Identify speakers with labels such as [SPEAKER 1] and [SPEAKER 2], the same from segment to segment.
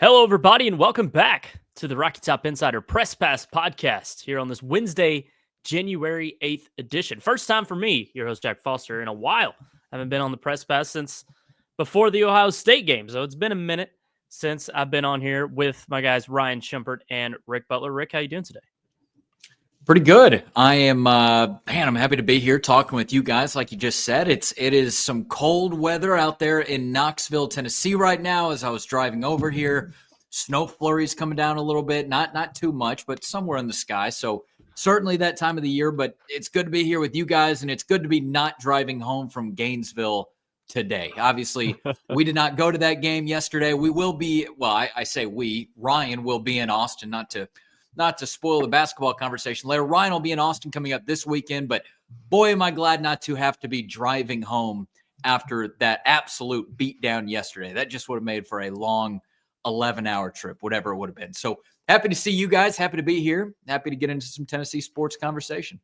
[SPEAKER 1] Hello, everybody, and welcome back to the Rocky Top Insider Press Pass podcast here on this Wednesday, January 8th edition. First time for me, your host, Jack Foster, in a while. I haven't been on the Press Pass since before the Ohio State game, so it's been a minute since I've been on here with my guys, Ryan Schumpert and Rick Butler. Rick, how you doing today?
[SPEAKER 2] Pretty good. I am, I'm happy to be here talking with you guys. Like you just said, it is some cold weather out there in Knoxville, Tennessee right now. As I was driving over here, snow flurries coming down a little bit, not too much, but somewhere in the sky. So certainly that time of the year. But it's good to be here with you guys, and it's good to be not driving home from Gainesville today. Obviously, we did not go to that game yesterday. We will be. Well, I say we. Ryan will be in Austin. Not to spoil the basketball conversation later. Ryan will be in Austin coming up this weekend, but boy, am I glad not to have to be driving home after that absolute beatdown yesterday. That just would have made for a long 11-hour trip, whatever it would have been. So happy to see you guys. Happy to be here. Happy to get into some Tennessee sports conversation.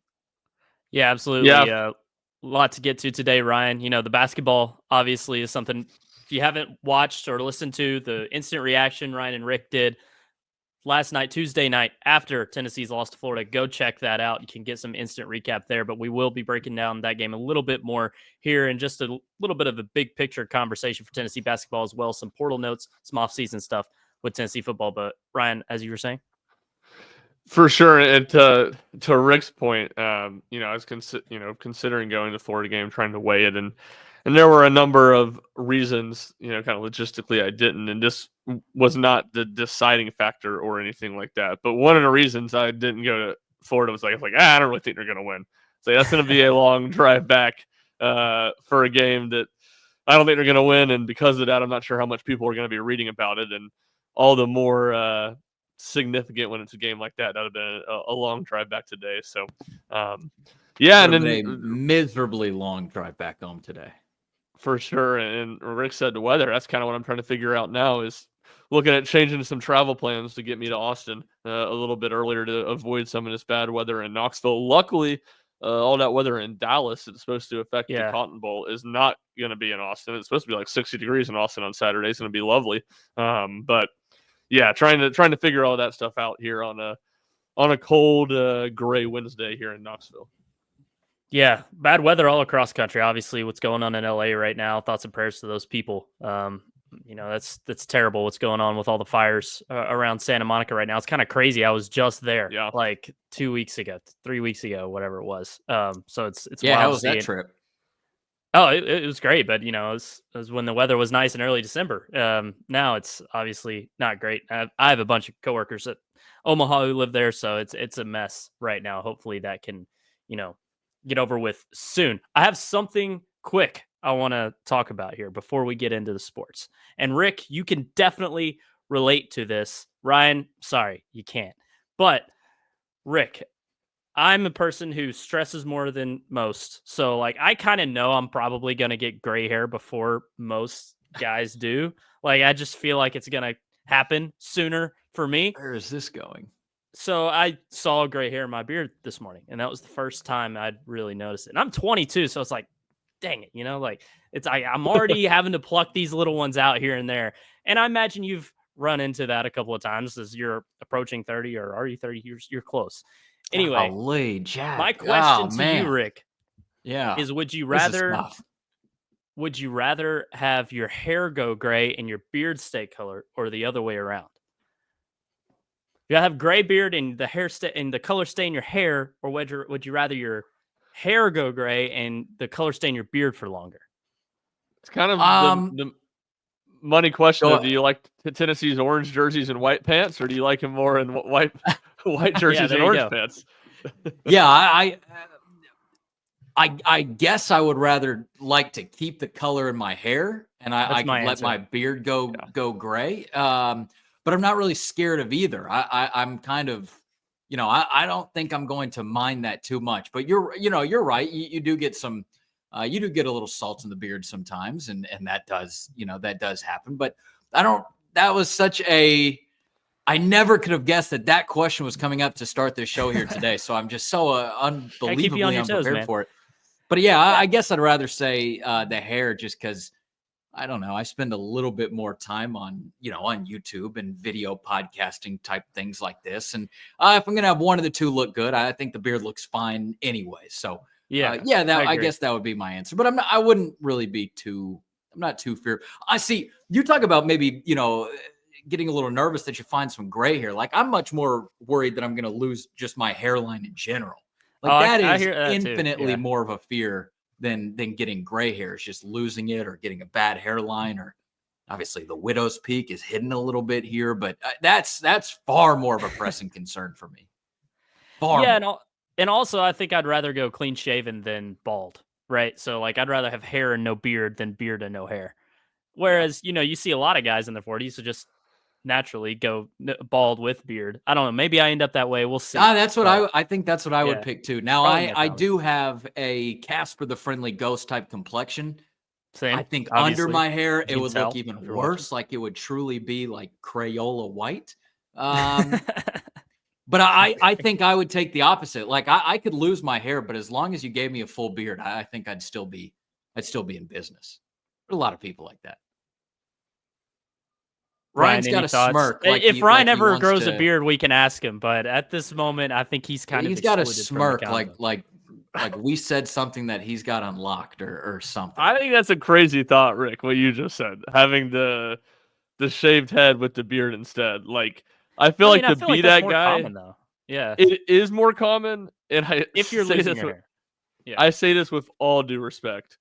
[SPEAKER 1] Yeah, absolutely. A lot to get to today, Ryan. You know, the basketball obviously is something, if you haven't watched or listened to the instant reaction Ryan and Ric did last night, Tuesday night, after Tennessee's loss to Florida, go check that out. You can get some instant recap there, but we will be breaking down that game a little bit more here and just a little bit of a big picture conversation for Tennessee basketball as well. Some portal notes, some offseason stuff with Tennessee football. But Ryan, as you were saying?
[SPEAKER 3] For sure, and to Rick's point, I was considering going to the Florida game, trying to weigh it, and there were a number of reasons, kind of logistically I didn't, and this was not the deciding factor or anything like that. But one of the reasons I didn't go to Florida was I don't really think they're going to win. So that's going to be a long drive back for a game that I don't think they're going to win, and because of that, I'm not sure how much people are going to be reading about it, and all the more significant when it's a game like that. That would have been a long drive back today. So, and then
[SPEAKER 2] a miserably long drive back home today.
[SPEAKER 3] For sure. And Rick said the weather. That's kind of what I'm trying to figure out now is looking at changing some travel plans to get me to Austin a little bit earlier to avoid some of this bad weather in Knoxville. Luckily, all that weather in Dallas that's supposed to affect the Cotton Bowl is not going to be in Austin. It's supposed to be like 60 degrees in Austin on Saturday. It's going to be lovely. But yeah, trying to figure all that stuff out here on a cold gray Wednesday here in Knoxville.
[SPEAKER 1] Yeah, bad weather all across the country. Obviously, what's going on in LA right now. Thoughts and prayers to those people. That's terrible what's going on with all the fires around Santa Monica right now. It's kind of crazy. I was just there like 2 weeks ago, 3 weeks ago, whatever it was. So it's wild.
[SPEAKER 2] How was that trip?
[SPEAKER 1] Oh, it was great, but it was when the weather was nice in early December. Now it's obviously not great. I have a bunch of coworkers at Omaha who live there, so it's a mess right now. Hopefully that can, get over with soon. I have something quick I want to talk about here before we get into the sports. And Rick, you can definitely relate to this. Ryan, sorry, you can't. But Rick, I'm a person who stresses more than most. So I kind of know I'm probably going to get gray hair before most guys do. I just feel like it's going to happen sooner for me.
[SPEAKER 2] Where is this going?
[SPEAKER 1] So I saw gray hair in my beard this morning, and that was the first time I'd really noticed it. And I'm 22, so it's dang it, I'm already having to pluck these little ones out here and there. And I imagine you've run into that a couple of times as you're approaching 30, or are you 30? You're close. Anyway,
[SPEAKER 2] Jack.
[SPEAKER 1] My question to you, Rick, is would you rather have your hair go gray and your beard stay color, or the other way around? You have gray beard and the hair and the color stay in your hair, or would you rather your hair go gray and the color stay in your beard for longer?
[SPEAKER 3] It's kind of the money question. Do you like Tennessee's orange jerseys and white pants, or do you like him more in white jerseys and orange pants?
[SPEAKER 2] Yeah, I guess I would rather like to keep the color in my hair, and I can let my beard go gray. But I'm not really scared of either. I'm kind of, I don't think I'm going to mind that too much. But you're right. You do get some, you do get a little salt in the beard sometimes, and that does happen. But that was such a, I never could have guessed that question was coming up to start this show here today. So I'm just so unbelievably unprepared for it. But yeah, I guess I'd rather say the hair, just because I don't know. I spend a little bit more time on, on YouTube and video podcasting type things like this. And if I'm going to have one of the two look good, I think the beard looks fine anyway. So
[SPEAKER 1] Yeah,
[SPEAKER 2] I guess that would be my answer, but I wouldn't really be I'm not too fearful. I see you talk about maybe, getting a little nervous that you find some gray hair. Like I'm much more worried that I'm going to lose just my hairline in general. Like that
[SPEAKER 1] I
[SPEAKER 2] is
[SPEAKER 1] hear that
[SPEAKER 2] infinitely
[SPEAKER 1] too. Yeah.
[SPEAKER 2] more of a fear than getting gray hair. It's just losing it or getting a bad hairline, or obviously the widow's peak is hidden a little bit here, but that's far more of a pressing concern for me. Far more.
[SPEAKER 1] And also I think I'd rather go clean shaven than bald, right? So like I'd rather have hair and no beard than beard and no hair. Whereas, you see a lot of guys in their 40s who just naturally go bald with beard. I don't know. Maybe I end up that way. We'll see.
[SPEAKER 2] That's what I think that's what I would pick too. Now I do have a Casper the Friendly Ghost type complexion.
[SPEAKER 1] Same.
[SPEAKER 2] I think
[SPEAKER 1] Obviously.
[SPEAKER 2] under my hair, it would
[SPEAKER 1] tell
[SPEAKER 2] look even worse. Like it would truly be like Crayola white. But I think I would take the opposite. Like I could lose my hair, but as long as you gave me a full beard, I think I'd still be in business. There's a lot of people like that. Ryan's got a smirk.
[SPEAKER 1] Like if Ryan ever grows a beard, we can ask him. But at this moment, I think he's
[SPEAKER 2] he's got a smirk like we said something that he's got unlocked or something.
[SPEAKER 3] I think that's a crazy thought, Rick, what you just said. Having the shaved head with the beard instead. Like I feel like to be that guy,
[SPEAKER 1] common, though. Yeah,
[SPEAKER 3] it is more common. And
[SPEAKER 1] if you're losing your hair,
[SPEAKER 3] I say this with all due respect.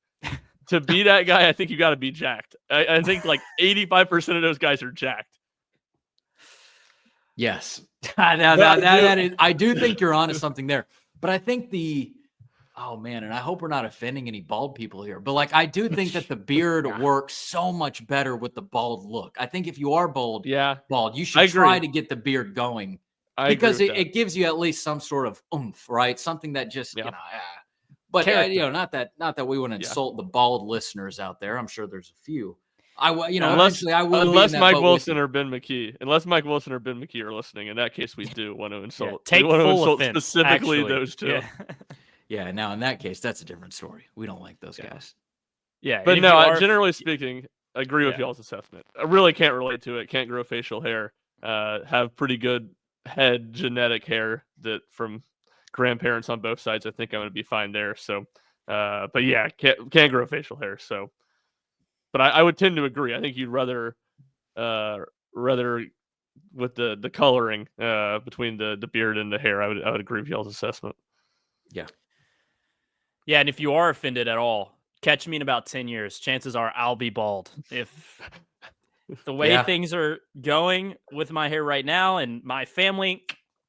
[SPEAKER 3] To be that guy, I think you got to be jacked. I think like 85% of those guys are jacked.
[SPEAKER 2] Yes. That is, I do think you're onto something there. But I think oh man, and I hope we're not offending any bald people here, but like I do think that the beard works so much better with the bald look. I think if you are bald, you should try to get the beard going because it gives you at least some sort of oomph, right? Something that just, But not that we want to insult the bald listeners out there. I'm sure there's a few.
[SPEAKER 3] Unless Mike Wilson or Ben McKee are listening. In that case, we do want to insult.
[SPEAKER 1] Take full offense,
[SPEAKER 3] specifically those two.
[SPEAKER 2] Yeah. Now in that case, that's a different story. We don't like those guys.
[SPEAKER 1] Yeah,
[SPEAKER 3] but no, generally speaking, I agree with y'all's assessment. I really can't relate to it. Can't grow facial hair. Have pretty good head genetic hair that from grandparents on both sides. I think I'm going to be fine there. So, but yeah, can't grow facial hair. So, but I would tend to agree. I think you'd rather with the coloring between the beard and the hair. I would agree with y'all's assessment.
[SPEAKER 2] Yeah.
[SPEAKER 1] Yeah, and if you are offended at all, catch me in about 10 years. Chances are I'll be bald. If the way things are going with my hair right now and my family,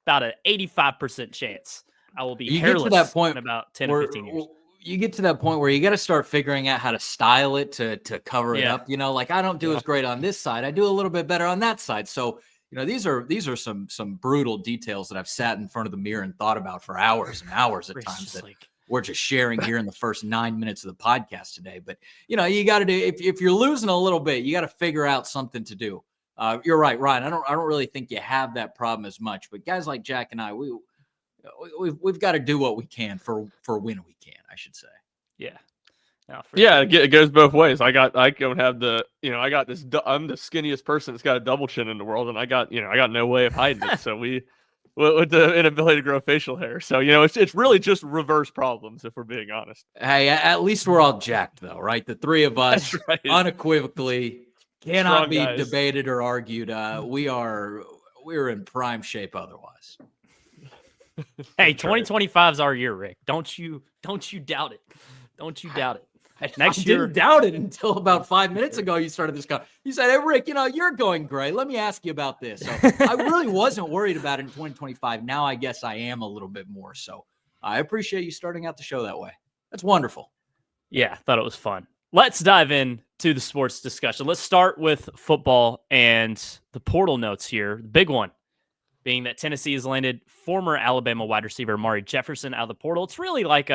[SPEAKER 1] about an 85% chance I will be hairless
[SPEAKER 2] to that point
[SPEAKER 1] in about 10 or 15 years.
[SPEAKER 2] You get to that point where you got to start figuring out how to style it to cover it up. Like I don't do as great on this side. I do a little bit better on that side. So, these are some brutal details that I've sat in front of the mirror and thought about for hours and hours at times that we're just sharing here in the first 9 minutes of the podcast today. But, you got to do, if you're losing a little bit, you got to figure out something to do. You're right, Ryan. I don't really think you have that problem as much, but guys like Jack and I, we've got to do what we can for when we can, I should say.
[SPEAKER 1] Yeah. No,
[SPEAKER 3] sure. It goes both ways. I don't have the, I got this, I'm the skinniest person that's got a double chin in the world. And I got no way of hiding it. So with the inability to grow facial hair. So, it's really just reverse problems if we're being honest.
[SPEAKER 2] Hey, at least we're all jacked though, right? The three of us unequivocally cannot be debated or argued. We're in prime shape otherwise.
[SPEAKER 1] Hey, 2025 is our year, Rick. Don't you doubt it. Don't you doubt it.
[SPEAKER 2] Next year, didn't doubt it until about 5 minutes ago. You started this conversation. You said, "Hey, Rick, you're going gray. Let me ask you about this." So I really wasn't worried about it in 2025. Now I guess I am a little bit more. So I appreciate you starting out the show that way. That's wonderful.
[SPEAKER 1] Yeah, thought it was fun. Let's dive in to the sports discussion. Let's start with football and the portal notes here. The big one being that Tennessee has landed former Alabama wide receiver Amari Jefferson out of the portal. It's really like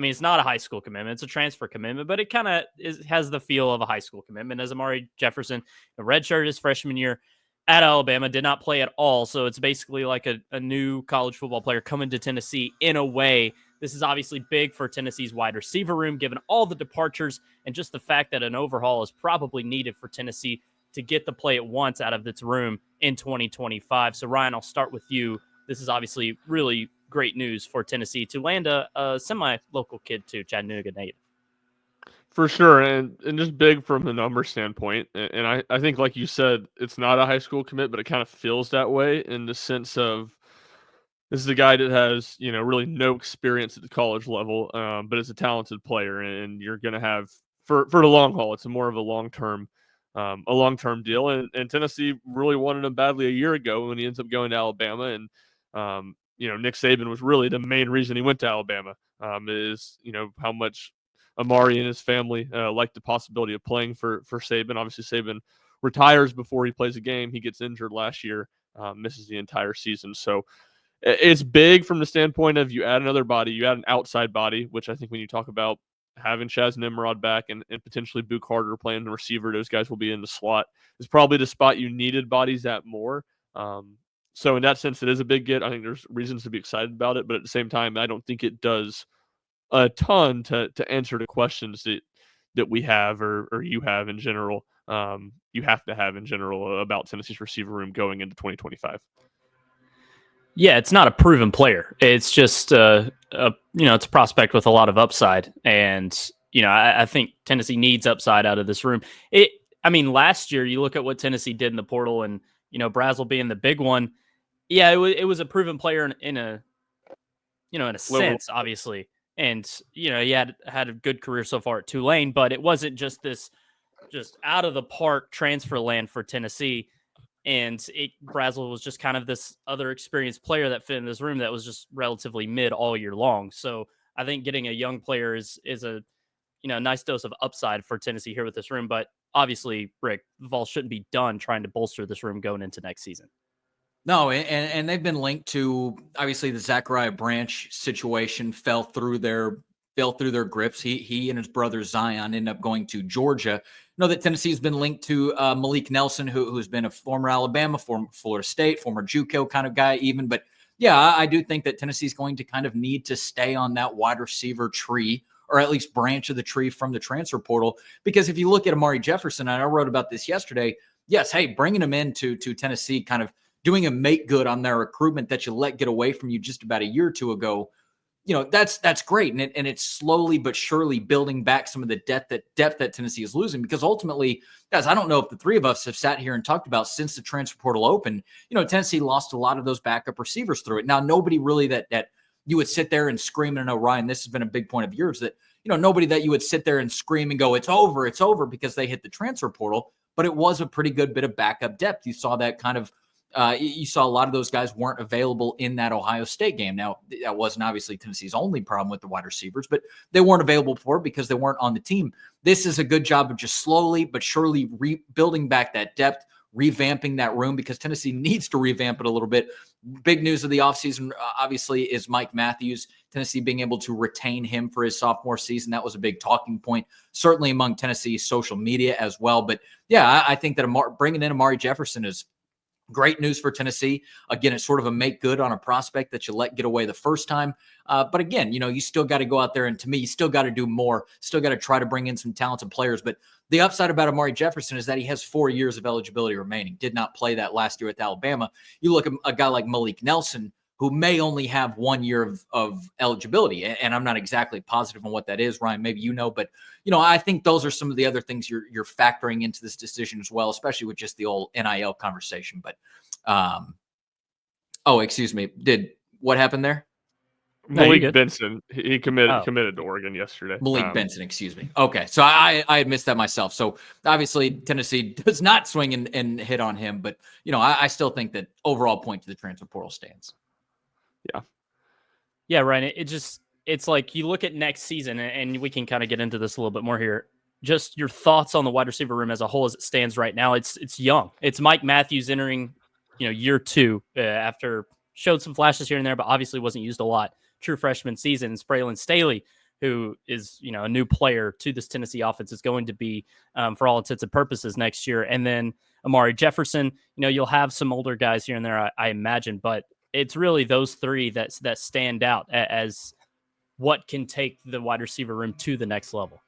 [SPEAKER 1] it's not a high school commitment. It's a transfer commitment, but it kind of has the feel of a high school commitment as Amari Jefferson, a redshirt his freshman year at Alabama, did not play at all. So it's basically like a new college football player coming to Tennessee in a way This is obviously big for Tennessee's wide receiver room, given all the departures and just the fact that an overhaul is probably needed for Tennessee to get the play at once out of its room in 2025. So, Ryan, I'll start with you. This is obviously really great news for Tennessee to land a semi-local kid too, Chattanooga native.
[SPEAKER 3] For sure, and just big from the number standpoint. And I think, like you said, it's not a high school commit, but it kind of feels that way in the sense of this is a guy that has, really no experience at the college level, but is a talented player, and you're going to have for the long haul. It's more of a long term deal. And Tennessee really wanted him badly a year ago when he ends up going to Alabama, and Nick Saban was really the main reason he went to Alabama. Is how much Amari and his family like the possibility of playing for Saban. Obviously, Saban retires before he plays a game. He gets injured last year, misses the entire season. So it's big from the standpoint of you add another body, you add an outside body, which I think when you talk about having Chaz Nimrod back and potentially Boo Carter playing the receiver, those guys will be in the slot. It's probably the spot you needed bodies at more. So in that sense, it is a big get. I think there's reasons to be excited about it, but at the same time, I don't think it does a ton to answer the questions that we have or you have in general. You have to have in general about Tennessee's receiver room going into 2025.
[SPEAKER 1] Yeah, it's not a proven player. It's just it's a prospect with a lot of upside, and I think Tennessee needs upside out of this room. Last year you look at what Tennessee did in the portal, and Brazel being the big one. Yeah, it was a proven player in a sense, obviously, and he had a good career so far at Tulane, but it wasn't just this out of the park transfer land for Tennessee. And Brazel was just kind of this other experienced player that fit in this room that was just relatively mid all year long. So I think getting a young player is a nice dose of upside for Tennessee here with this room. But obviously, Rick, the Vols shouldn't be done trying to bolster this room going into next season.
[SPEAKER 2] No, and they've been linked to, obviously, the Zachariah Branch situation fell through their grips. He and his brother Zion ended up going to Georgia. Know that Tennessee's been linked to Malik Nelson, who's been a former Alabama, former Florida State, former JUCO kind of guy even. But yeah, I do think that Tennessee's going to kind of need to stay on that wide receiver tree, or at least branch of the tree from the transfer portal. Because if you look at Amari Jefferson, and I wrote about this yesterday, yes, hey, bringing him into Tennessee, kind of doing a make good on their recruitment that you let get away from you just about a year or two ago, that's great. And it's slowly but surely building back some of the depth that Tennessee is losing. Because ultimately, guys, I don't know if the three of us have sat here and talked about since the transfer portal opened, Tennessee lost a lot of those backup receivers through it. Now, nobody really that you would sit there and scream, and I know, Ryan, this has been a big point of yours, that, nobody that you would sit there and scream and go, it's over because they hit the transfer portal. But it was a pretty good bit of backup depth. You saw that kind of you saw a lot of those guys weren't available in that Ohio State game. Now, that wasn't obviously Tennessee's only problem with the wide receivers, but they weren't available for it because they weren't on the team. This is a good job of just slowly but surely rebuilding back that depth, revamping that room, because Tennessee needs to revamp it a little bit. Big news of the offseason, obviously, is Mike Matthews. Tennessee being able to retain him for his sophomore season. That was a big talking point, certainly among Tennessee's social media as well. But yeah, I think that bringing in Amari Jefferson is great news for Tennessee. Again, it's sort of a make good on a prospect that you let get away the first time. But again, you still got to go out there, and to me, you still got to do more. Still got to try to bring in some talented players. But the upside about Amari Jefferson is that he has 4 years of eligibility remaining. Did not play that last year with Alabama. You look at a guy like Malik Nelson, who may only have 1 year of eligibility. And I'm not exactly positive on what that is, Ryan. Maybe but I think those are some of the other things you're factoring into this decision as well, especially with just the old NIL conversation. But excuse me. What happened there?
[SPEAKER 3] Malik Benson, he committed to Oregon yesterday.
[SPEAKER 2] Malik Benson, excuse me. Okay, so I had missed that myself. So obviously Tennessee does not swing and hit on him, but I still think that overall point to the transfer portal stands.
[SPEAKER 1] Yeah, Ryan. It's like you look at next season, and we can kind of get into this a little bit more here. Just your thoughts on the wide receiver room as a whole as it stands right now. It's young. It's Mike Matthews entering, year 2 after showed some flashes here and there, but obviously wasn't used a lot. True freshman season. And Braylon Staley, who is a new player to this Tennessee offense, is going to be for all intents and purposes next year. And then Amari Jefferson. You'll have some older guys here and there, I imagine, but it's really those three that stand out as what can take the wide receiver room to the next level.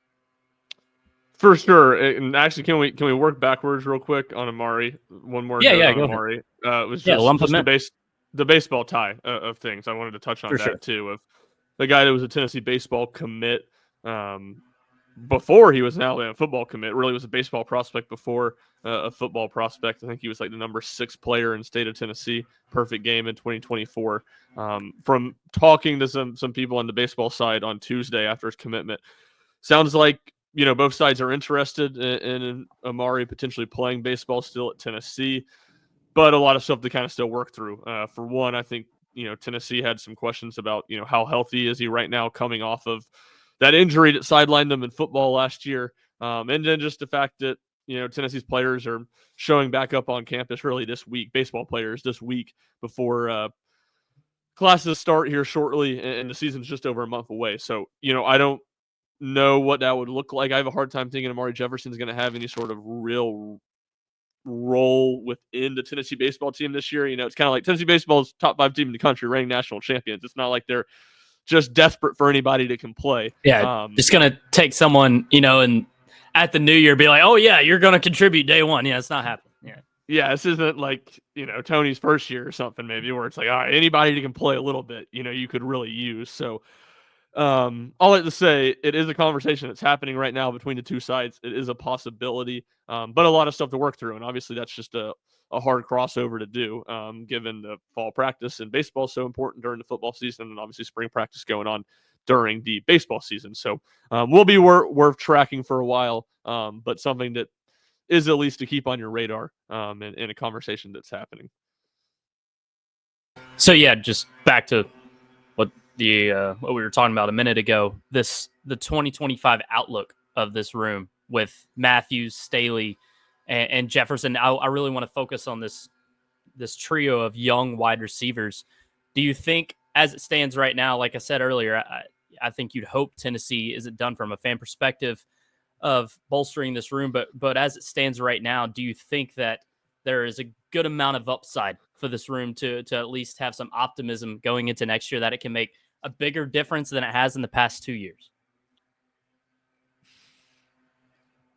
[SPEAKER 3] For sure. And actually, can we work backwards real quick on Amari? One more
[SPEAKER 1] Yeah,
[SPEAKER 3] note
[SPEAKER 1] yeah,
[SPEAKER 3] on
[SPEAKER 1] go
[SPEAKER 3] Amari. It was
[SPEAKER 1] lump
[SPEAKER 3] just
[SPEAKER 1] them in.
[SPEAKER 3] the baseball tie of things. I wanted to touch on
[SPEAKER 1] For
[SPEAKER 3] that
[SPEAKER 1] sure.
[SPEAKER 3] too. Of the guy that was a Tennessee baseball commit before he was an Alabama football commit. Really was a baseball prospect before a football prospect. I think he was like the number 6 player in the state of Tennessee. Perfect game in 2024. From talking to some people on the baseball side on Tuesday after his commitment, sounds like both sides are interested in Amari potentially playing baseball still at Tennessee, but a lot of stuff to kind of still work through. For one, I think Tennessee had some questions about how healthy is he right now, coming off of that injury that sidelined them in football last year, and then just the fact that Tennessee's players are showing back up on campus really this week. Baseball players this week before classes start here shortly, and the season's just over a month away. So I don't know what that would look like. I have a hard time thinking Amari Jefferson is going to have any sort of real role within the Tennessee baseball team this year. It's kind of like Tennessee baseball's top 5 team in the country, reigning national champions. It's not like they're just desperate for anybody that can play.
[SPEAKER 1] Yeah, it's going to take someone, and at the new year be like, oh, yeah, you're going to contribute day one. Yeah, it's not happening.
[SPEAKER 3] Yeah, this isn't like, Tony's first year or something maybe, where it's like, all right, anybody that can play a little bit, you could really use. So all that to say, it is a conversation that's happening right now between the two sides. It is a possibility, but a lot of stuff to work through. And obviously that's just a hard crossover to do, given the fall practice and baseball is so important during the football season, and obviously spring practice going on during the baseball season. So will be worth tracking for a while, but something that is at least to keep on your radar in a conversation that's happening.
[SPEAKER 1] So yeah, just back to what we were talking about a minute ago. The 2025 outlook of this room with Matthews, Staley, and Jefferson. I really want to focus on this trio of young wide receivers. Do you think, as it stands right now, like I said earlier, I think you'd hope Tennessee isn't done from a fan perspective of bolstering this room, but as it stands right now, do you think that there is a good amount of upside for this room to at least have some optimism going into next year that it can make a bigger difference than it has in the past 2 years?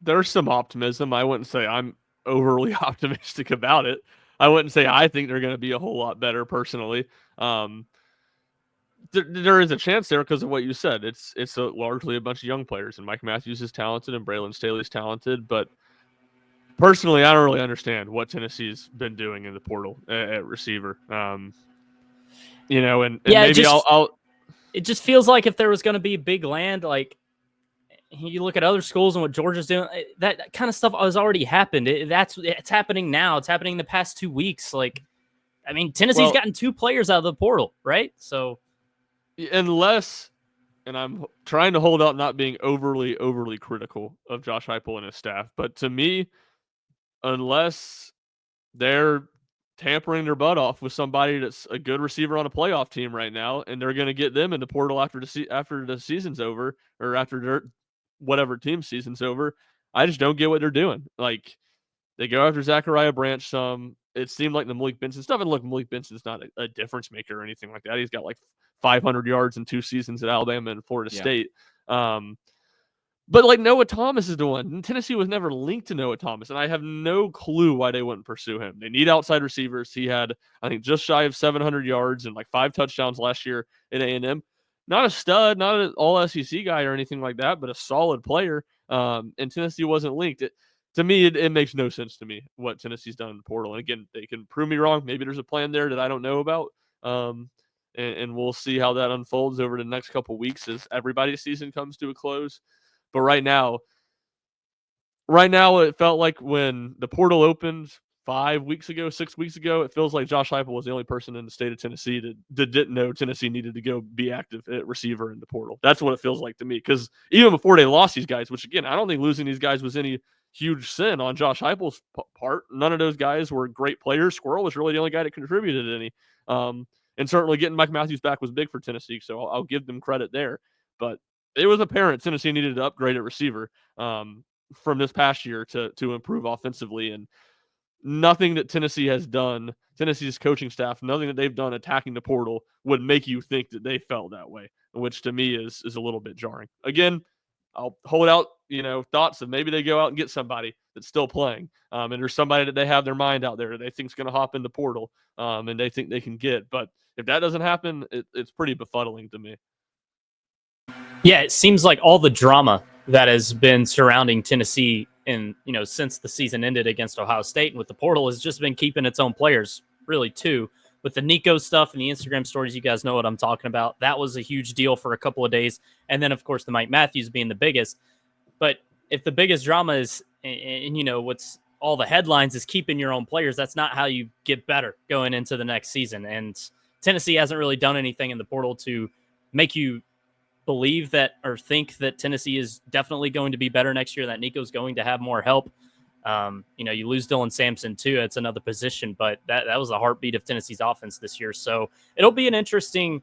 [SPEAKER 3] There's some optimism. I wouldn't say I'm overly optimistic about it. I wouldn't say I think they're going to be a whole lot better personally. There is a chance there because of what you said. It's largely a bunch of young players, and Mike Matthews is talented and Braylon Staley's talented. But personally, I don't really understand what Tennessee's been doing in the portal at receiver. And maybe I'll.
[SPEAKER 1] It just feels like if there was going to be a big land, like you look at other schools and what Georgia's doing, that kind of stuff has already happened. It's happening now. It's happening the past 2 weeks. Like, I mean, Tennessee's gotten 2 players out of the portal, right? So.
[SPEAKER 3] Unless, and I'm trying to hold out not being overly critical of Josh Heupel and his staff, but to me, unless they're tampering their butt off with somebody that's a good receiver on a playoff team right now, and they're going to get them in the portal after the season's over, or after their whatever team season's over, I just don't get what they're doing. Like, they go after Zachariah Branch some. It seemed like the Malik Benson stuff, and look, Malik Benson's not a difference maker or anything like that. He's got like 500 yards in 2 seasons at Alabama and Florida State. But like Noah Thomas is the one. Tennessee was never linked to Noah Thomas, and I have no clue why they wouldn't pursue him. They need outside receivers. He had, I think, just shy of 700 yards and like 5 touchdowns last year at A&M. Not a stud, not an all-SEC guy or anything like that, but a solid player. And Tennessee wasn't linked. To me, it makes no sense to me what Tennessee's done in the portal. And again, they can prove me wrong. Maybe there's a plan there that I don't know about. And we'll see how that unfolds over the next couple weeks as everybody's season comes to a close. But right now, it felt like when the portal opened 6 weeks ago, it feels like Josh Heupel was the only person in the state of Tennessee that didn't know Tennessee needed to go be active at receiver in the portal. That's what it feels like to me. Because even before they lost these guys, which again, I don't think losing these guys was any huge sin on Josh Heupel's part. None of those guys were great players. Squirrel was really the only guy that contributed any. And certainly getting Mike Matthews back was big for Tennessee, so I'll give them credit there. But it was apparent Tennessee needed to upgrade at receiver from this past year to improve offensively. And nothing that Tennessee has done, Tennessee's coaching staff, nothing that they've done attacking the portal would make you think that they felt that way. which to me is a little bit jarring. Again, I'll hold out, thoughts of maybe they go out and get somebody that's still playing. And there's somebody that they have their mind out there that they think is going to hop in the portal, and they think they can get. But if that doesn't happen, it's pretty befuddling to me.
[SPEAKER 1] Yeah, it seems like all the drama that has been surrounding Tennessee since the season ended against Ohio State and with the portal has just been keeping its own players, really, too. With the Nico stuff and the Instagram stories, you guys know what I'm talking about. That was a huge deal for a couple of days. And then, of course, the Mike Matthews being the biggest. But if the biggest drama is, what's all the headlines is keeping your own players, that's not how you get better going into the next season. And Tennessee hasn't really done anything in the portal to make you believe that or think that Tennessee is definitely going to be better next year, that Nico's going to have more help. You lose Dylan Sampson too. It's another position, but that was the heartbeat of Tennessee's offense this year. So it'll be an interesting,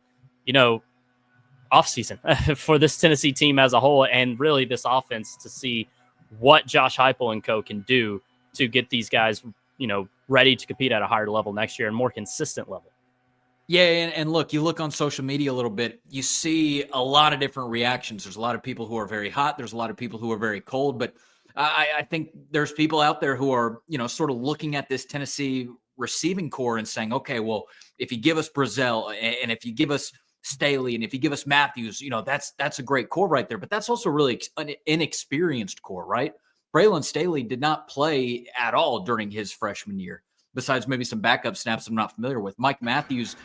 [SPEAKER 1] offseason for this Tennessee team as a whole, and really this offense, to see what Josh Heupel and co can do to get these guys, ready to compete at a higher level next year and more consistent level.
[SPEAKER 2] Yeah, and look, you look on social media a little bit, you see a lot of different reactions. There's a lot of people who are very hot. There's a lot of people who are very cold. But I think there's people out there who are, sort of looking at this Tennessee receiving core and saying, okay, well, if you give us Brazel and if you give us Staley and if you give us Matthews, that's a great core right there. But that's also really an inexperienced core, right? Braylon Staley did not play at all during his freshman year, besides maybe some backup snaps I'm not familiar with. Mike Matthews,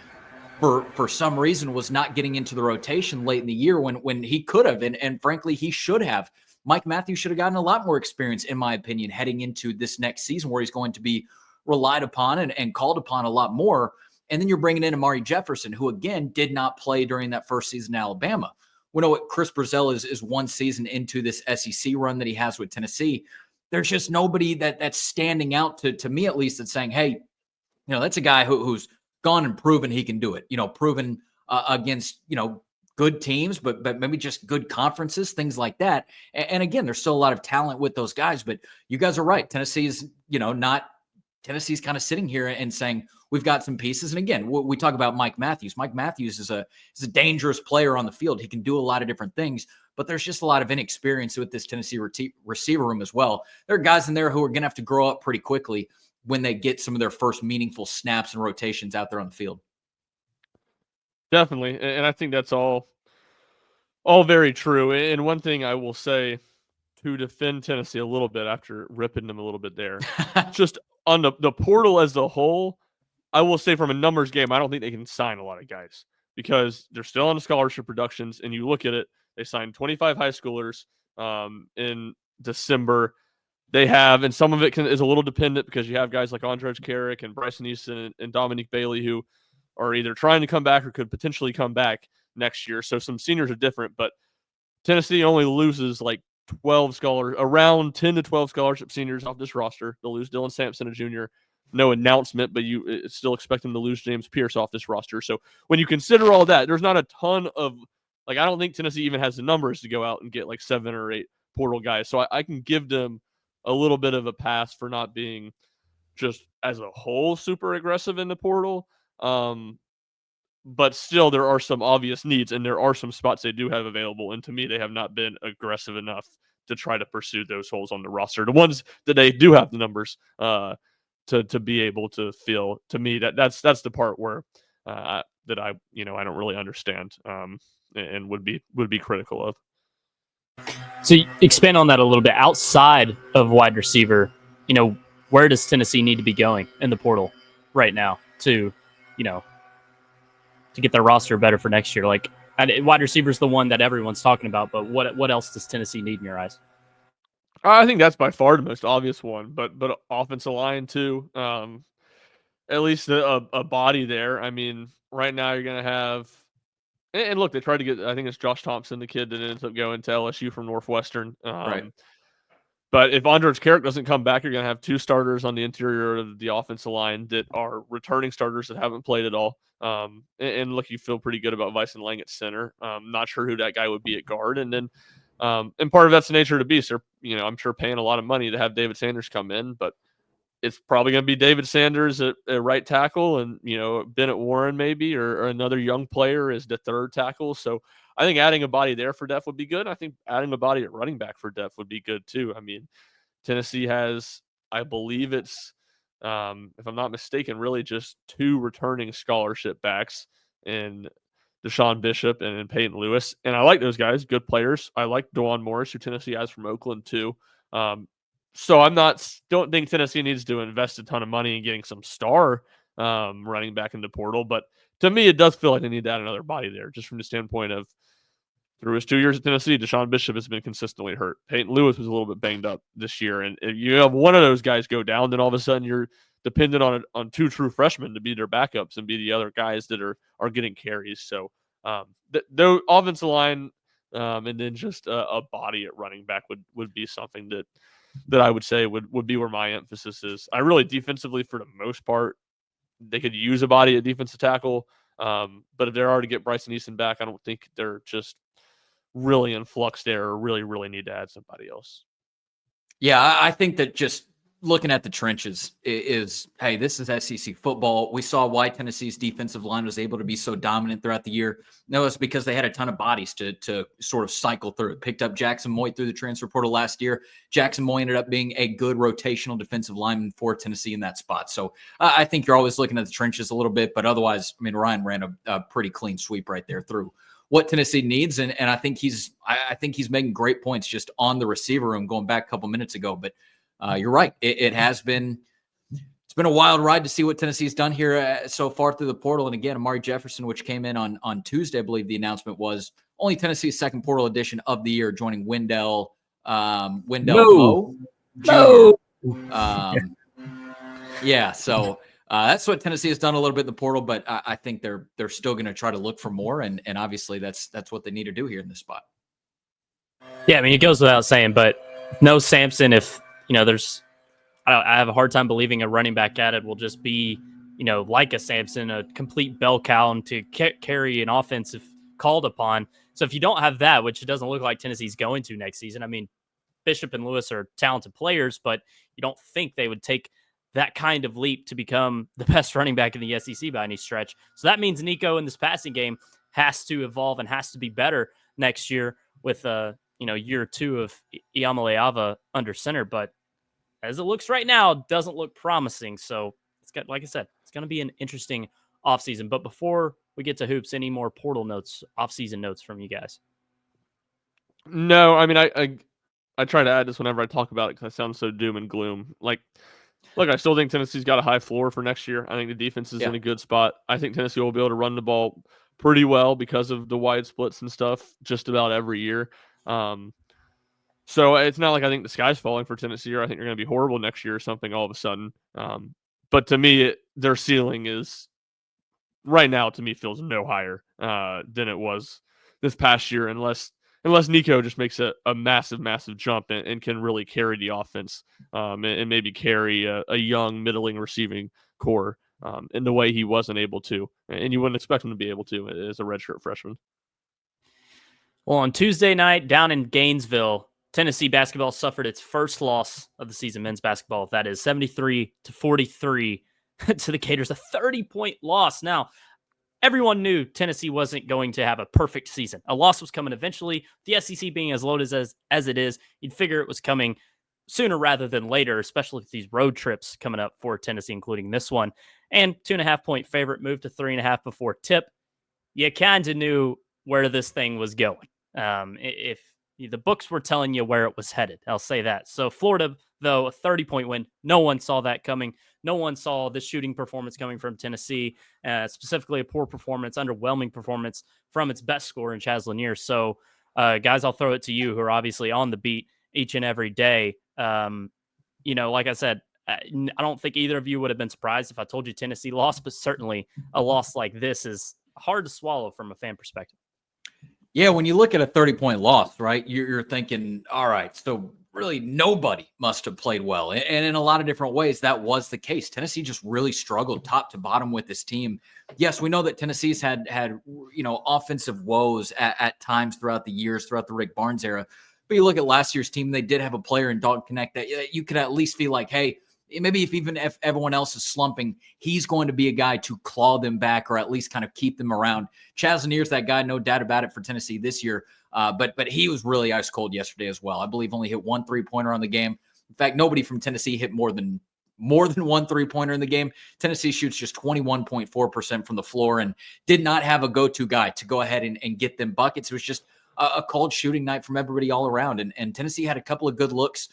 [SPEAKER 2] for some reason, was not getting into the rotation late in the year when he could have, and frankly, he should have. Mike Matthews should have gotten a lot more experience, in my opinion, heading into this next season where he's going to be relied upon and called upon a lot more. And then you're bringing in Amari Jefferson, who, again, did not play during that first season in Alabama. We know what Chris Brazel is one season into this SEC run that he has with Tennessee. There's just nobody that's standing out to me, at least, that's saying, hey, that's a guy who's gone and proven he can do it, proven against, good teams, but maybe just good conferences, things like that. And again, there's still a lot of talent with those guys, but you guys are right. Tennessee's kind of sitting here and saying, we've got some pieces. And again, we talk about Mike Matthews. Mike Matthews is a dangerous player on the field. He can do a lot of different things, but there's just a lot of inexperience with this Tennessee receiver room as well. There are guys in there who are going to have to grow up pretty quickly when they get some of their first meaningful snaps and rotations out there on the field.
[SPEAKER 3] Definitely. And I think that's all very true. And one thing I will say to defend Tennessee a little bit after ripping them a little bit there, just on the portal as a whole, I will say from a numbers game, I don't think they can sign a lot of guys because they're still on the scholarship productions. And you look at it, they signed 25 high schoolers in December. They have, and some of it is a little dependent because you have guys like Andrej Karic and Bryson Easton and Dominique Bailey who are either trying to come back or could potentially come back next year. So some seniors are different, but Tennessee only loses like 12 scholars, around 10 to 12 scholarship seniors off this roster. They'll lose Dylan Sampson, a junior. No announcement, but you still expect them to lose James Pierce off this roster. So when you consider all that, there's not a ton of, I don't think Tennessee even has the numbers to go out and get like 7 or 8 portal guys. So I can give them a little bit of a pass for not being just as a whole super aggressive in the portal. But still, there are some obvious needs, and there are some spots they do have available. And to me, they have not been aggressive enough to try to pursue those holes on the roster. The ones that they do have the numbers to be able to fill. To me, that's the part where I don't really understand and would be critical of.
[SPEAKER 1] So expand on that a little bit. Outside of wide receiver, where does Tennessee need to be going in the portal right now to get their roster better for next year? Like, wide receiver is the one that everyone's talking about, but what else does Tennessee need in your eyes?
[SPEAKER 3] I think that's by far the most obvious one, but offensive line too. At least a body there. I mean, right now you're going to have, and look, they tried to get, I think it's Josh Thompson, the kid that ends up going to LSU from Northwestern.
[SPEAKER 2] Right.
[SPEAKER 3] But if Andrej Karic doesn't come back, you're going to have 2 starters on the interior of the offensive line that are returning starters that haven't played at all. And look, you feel pretty good about Vyson Lang at center. Not sure who that guy would be at guard. And then, and part of that's the nature of the beast. They're, I'm sure paying a lot of money to have David Sanders come in, but it's probably going to be David Sanders at right tackle and, Bennett Warren maybe, or another young player as the third tackle. So I think adding a body there for depth would be good. I think adding a body at running back for depth would be good too. I mean, Tennessee has, I believe it's, if I'm not mistaken, really just 2 returning scholarship backs in Deshaun Bishop and in Peyton Lewis. And I like those guys, good players. I like DeJuan Morris, who Tennessee has from Oakland too. So don't think Tennessee needs to invest a ton of money in getting some star running back in the portal. But to me, it does feel like they need to add another body there, just from the standpoint of through his 2 years at Tennessee, Deshaun Bishop has been consistently hurt. Peyton Lewis was a little bit banged up this year. And if you have one of those guys go down, then all of a sudden you're dependent on 2 true freshmen to be their backups and be the other guys that are getting carries. So the offensive line and then just a body at running back would be something that I would say would be where my emphasis is. I really defensively, for the most part, they could use a body at defensive tackle. But if they're already get Bryson Easton back, I don't think they're just really in flux there or really need to add somebody else.
[SPEAKER 2] Yeah, I think that just looking at the trenches is, hey, this is SEC football. We saw why Tennessee's defensive line was able to be so dominant throughout the year. No, it's because they had a ton of bodies to sort of cycle through. It picked up Jackson Moy through the transfer portal last year. Jackson Moy ended up being a good rotational defensive lineman for Tennessee in that spot. So I think you're always looking at the trenches a little bit, but otherwise, I mean, Ryan ran a pretty clean sweep right there through what Tennessee needs. And I think he's making great points just on the receiver room going back a couple minutes ago. But you're right. It's been a wild ride to see what Tennessee's done here so far through the portal. And again, Amari Jefferson, which came in on Tuesday, I believe the announcement was only Tennessee's second portal edition of the year, joining Wendell Moe Jr. Yeah. So that's what Tennessee has done a little bit in the portal, but I think they're still going to try to look for more. And obviously that's what they need to do here in this spot.
[SPEAKER 1] Yeah. I mean, it goes without saying, but no Sampson, if, I have a hard time believing a running back added will just be, like a Sampson, a complete bell cow and to carry an offense if called upon. So if you don't have that, which it doesn't look like Tennessee's going to next season, I mean, Bishop and Lewis are talented players, but you don't think they would take that kind of leap to become the best running back in the SEC by any stretch. So that means Nico in this passing game has to evolve and has to be better next year with, year 2 of Iamaleava under center. But as it looks right now, doesn't look promising. So it's got, like I said, it's going to be an interesting offseason. But before we get to hoops, any more portal notes, offseason notes from you guys?
[SPEAKER 3] No, I mean, I try to add this whenever I talk about it because I sound so doom and gloom. Like, look, I still think Tennessee's got a high floor for next year. I think the defense is in a good spot. I think Tennessee will be able to run the ball pretty well because of the wide splits and stuff just about every year. So it's not like I think the sky's falling for Tennessee or I think they're going to be horrible next year or something all of a sudden. But to me, their ceiling is right now, to me, feels no higher than it was this past year unless Nico just makes a massive, massive jump and can really carry the offense and maybe carry a young, middling receiving core in the way he wasn't able to. And you wouldn't expect him to be able to as a redshirt freshman.
[SPEAKER 1] Well, on Tuesday night down in Gainesville, Tennessee basketball suffered its first loss of the season, men's basketball. That is 73-43 to the Gators, a 30-point loss. Now, everyone knew Tennessee wasn't going to have a perfect season. A loss was coming eventually. The SEC being as loaded as it is, you'd figure it was coming sooner rather than later, especially with these road trips coming up for Tennessee, including this one. And 2.5-point favorite moved to 3.5 before tip. You kind of knew where this thing was going. If the books were telling you where it was headed, I'll say that. So Florida, though, a 30-point win. No one saw that coming. No one saw the shooting performance coming from Tennessee, specifically a poor performance, underwhelming performance from its best scorer in Chaz Lanier. So, guys, I'll throw it to you who are obviously on the beat each and every day. Like I said, I don't think either of you would have been surprised if I told you Tennessee lost, but certainly a loss like this is hard to swallow from a fan perspective.
[SPEAKER 2] Yeah, when you look at a 30-point loss, right, you're thinking, all right, so really nobody must have played well. And in a lot of different ways, that was the case. Tennessee just really struggled top to bottom with this team. Yes, we know that Tennessee's had offensive woes at times throughout the years, throughout the Rick Barnes era. But you look at last year's team, they did have a player in Dalton Connect that you could at least feel like, hey, maybe even if everyone else is slumping, he's going to be a guy to claw them back or at least kind of keep them around. Chaz Lanier's that guy, no doubt about it, for Tennessee this year. But he was really ice cold yesterday as well. I believe only hit 1 3-pointer on the game. In fact, nobody from Tennessee hit more than 1 3-pointer in the game. Tennessee shoots just 21.4% from the floor and did not have a go-to guy to go ahead and get them buckets. It was just a cold shooting night from everybody all around. And Tennessee had a couple of good looks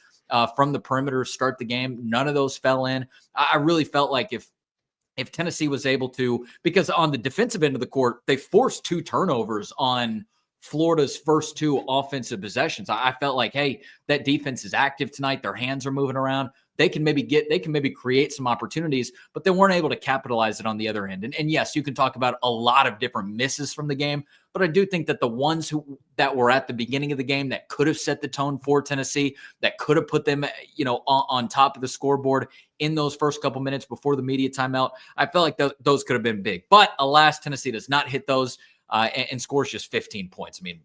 [SPEAKER 2] from the perimeter to start the game. None of those fell in. I really felt like if Tennessee was able to, because on the defensive end of the court, they forced 2 turnovers on Florida's first 2 offensive possessions. I felt like, hey, that defense is active tonight. Their hands are moving around. They can maybe create some opportunities, but they weren't able to capitalize it on the other end. And yes, you can talk about a lot of different misses from the game, but I do think that the ones that were at the beginning of the game that could have set the tone for Tennessee, that could have put them, on top of the scoreboard in those first couple minutes before the media timeout, I felt like those could have been big. But alas, Tennessee does not hit those and scores just 15 points. I mean,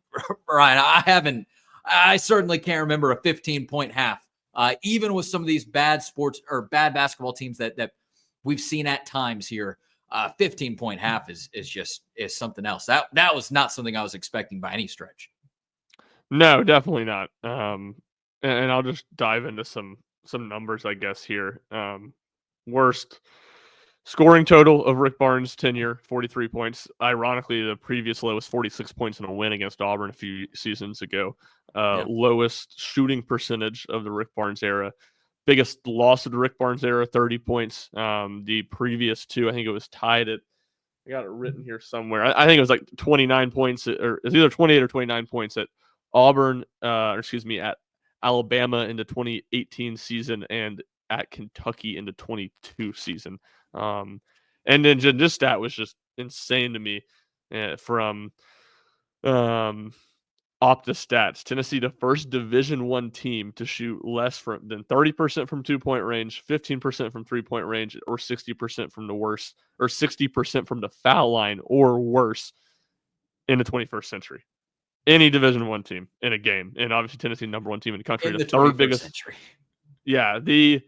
[SPEAKER 2] Ryan, I certainly can't remember a 15-point half. Even with some of these bad sports or bad basketball teams that we've seen at times here, 15-point half is something else. That was not something I was expecting by any stretch.
[SPEAKER 3] No, definitely not. And I'll just dive into some numbers, I guess, here. Worst scoring total of Rick Barnes' tenure, 43 points. Ironically, the previous low was 46 points in a win against Auburn a few seasons ago. Lowest shooting percentage of the Rick Barnes era. Biggest loss of the Rick Barnes era, 30 points. The previous 2, I think it was tied at, I got it written here somewhere. I think it was like 29 points, or it was either 28 or 29 points at Auburn, at Alabama in the 2018 season and at Kentucky in the 22 season. And then this stat was just insane to me from Opta Stats. Tennessee, the first Division I team to shoot less than 30% from 2-point range, 15% from 3-point range, or 60% from the worst, or 60% from the foul line or worse in the 21st century. Any Division I team in a game, and obviously Tennessee, number 1 team in the country,
[SPEAKER 2] In the
[SPEAKER 3] third
[SPEAKER 2] 21st
[SPEAKER 3] biggest
[SPEAKER 2] century.
[SPEAKER 3] Yeah, the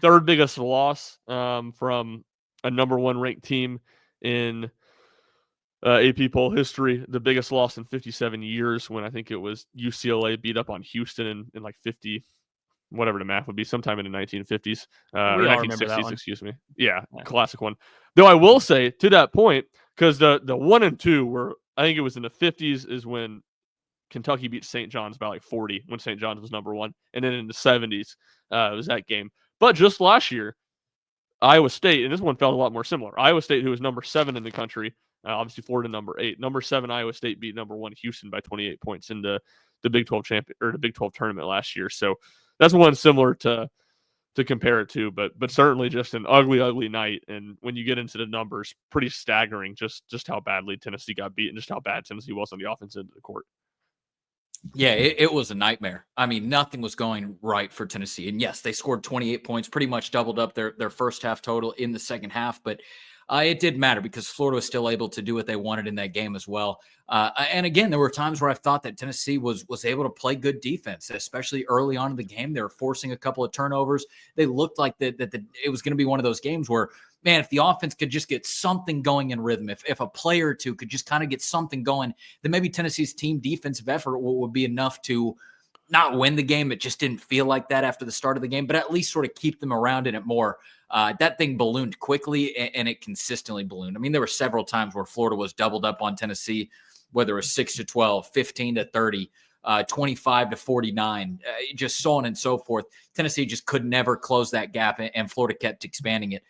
[SPEAKER 3] third biggest loss from a number 1 ranked team in AP poll history. The biggest loss in 57 years, when I think it was UCLA beat up on Houston in like 50, whatever the math would be, sometime in the 1950s or
[SPEAKER 1] We all remember that
[SPEAKER 3] 1960s,
[SPEAKER 1] one.
[SPEAKER 3] excuse me. Yeah, classic one. Though I will say, to that point, because the 1 and 2 were, I think it was in the 50s is when Kentucky beat St. John's by like 40 when St. John's was number 1. And then in the 70s, it was that game. But just last year, Iowa State, and this one felt a lot more similar. Iowa State, who was number 7 in the country, obviously Florida number 8. Number 7 Iowa State beat number 1 Houston by 28 points in the Big 12 the Big 12 tournament last year. So that's one similar to compare it to, but certainly just an ugly night. And when you get into the numbers, pretty staggering just how badly Tennessee got beat and just how bad Tennessee was on the offensive end of the court.
[SPEAKER 2] Yeah, it was a nightmare. I mean, nothing was going right for Tennessee. And yes, they scored 28 points, pretty much doubled up their first half total in the second half. But it didn't matter because Florida was still able to do what they wanted in that game as well. And again, there were times where I thought that Tennessee was able to play good defense, especially early on in the game. They were forcing a couple of turnovers. They looked like that it was going to be one of those games where, man, if the offense could just get something going in rhythm, if a player or two could just kind of get something going, then maybe Tennessee's team defensive effort would be enough to not win the game. It just didn't feel like that after the start of the game, but at least sort of keep them around in it more. That thing ballooned quickly, and it consistently ballooned. I mean, there were several times where Florida was doubled up on Tennessee, whether it was 6-12, 15-30, 25-49, just so on and so forth. Tennessee just could never close that gap, and Florida kept expanding it.